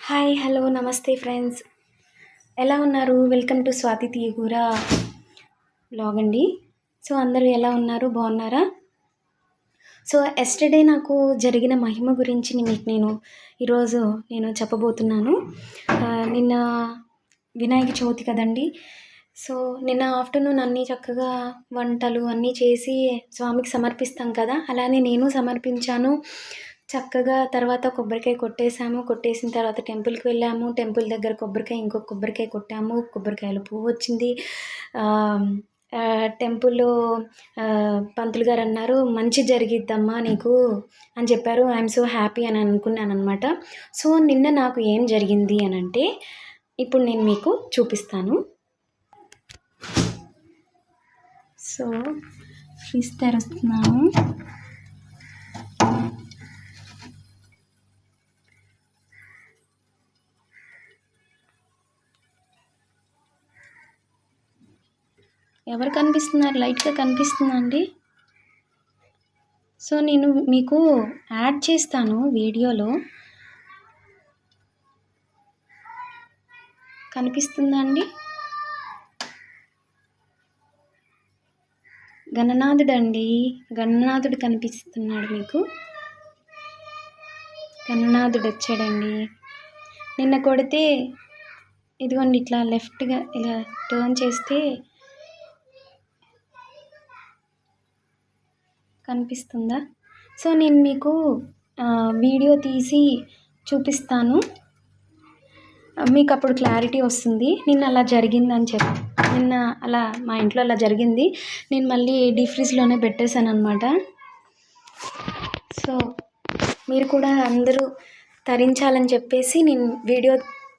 Hi hello నమస్తే friends, ఎలా ఉన్నారు? Welcome to Swathi Teeyagura blog అండి. సో అందరూ ఎలా ఉన్నారు? బాగున్నారా? సో ఎస్టర్డే నాకు జరిగిన మహిమ గురించి మీకు ఈరోజు చెప్పబోతున్నాను. నిన్న వినాయక చవితి కదండి. సో నిన్న ఆఫ్టర్నూన్ అన్నీ చక్కగా వంటలు అన్నీ చేసి స్వామికి సమర్పిస్తాం కదా, అలానే నేను సమర్పించాను. చక్కగా తర్వాత కొబ్బరికాయ కొట్టేసాము. కొట్టేసిన తర్వాత టెంపుల్కి వెళ్ళాము. టెంపుల్ దగ్గర ఇంకొక కొబ్బరికాయ కొట్టాము. కొబ్బరికాయలో పువ్వు వచ్చింది. టెంపుల్లో పంతులు గారు అన్నారు, మంచి జరిగిద్దమ్మా నీకు అని చెప్పారు. ఐఎమ్ సో హ్యాపీ అని అనుకున్నాను అనమాట. సో నిన్న నాకు ఏం జరిగింది అని అంటే ఇప్పుడు నేను మీకు చూపిస్తాను. సో ఫ్రిజ్ తెరుస్తున్నాను. ఎవరు కనిపిస్తున్నారు? లైట్గా కనిపిస్తుందండి. సో నేను మీకు యాడ్ చేస్తాను వీడియోలో. కనిపిస్తుందా అండి? గణనాథుడు అండి. గణనాథుడు కనిపిస్తున్నాడు మీకు. గణనాథుడు వచ్చాడండి. నిన్న కొడితే ఇదిగోండి ఇట్లా లెఫ్ట్గా ఇలా టర్న్ చేస్తే కనిపిస్తుందా? సో నేను మీకు వీడియో తీసి చూపిస్తాను, మీకు అప్పుడు క్లారిటీ వస్తుంది. నిన్న అలా జరిగిందని నిన్న అలా మా ఇంట్లో అలా జరిగింది. నేను మళ్ళీ డీప్ ఫ్రిడ్జ్లోనే పెట్టేశాను అనమాట. సో మీరు కూడా అందరూ తరించాలని చెప్పేసి నేను వీడియో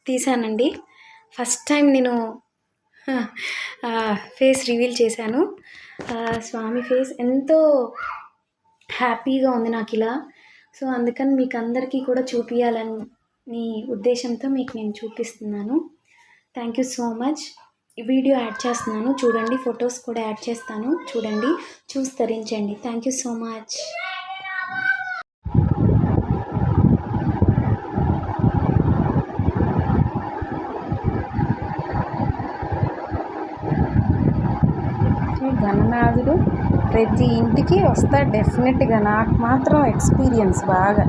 తీశానండి. ఫస్ట్ టైం నేను ఫేస్ రివీల్ చేశాను. స్వామి ఫేస్ ఎంతో హ్యాపీగా ఉంది నాకు ఇలా. సో అందుకని మీకు అందరికీ కూడా చూపించాలని ఉద్దేశంతో మీకు నేను చూపిస్తున్నాను. Thank you so much. Video add చేస్తున్నాను చూడండి, ఫొటోస్ కూడా యాడ్ చేస్తాను చూడండి, చూసి తరించండి. Thank you so much. గణనాథుడు ప్రతి ఇంటికి వస్తా డెఫినెట్గా. నాకు మాత్రం ఎక్స్పీరియన్స్ బాగా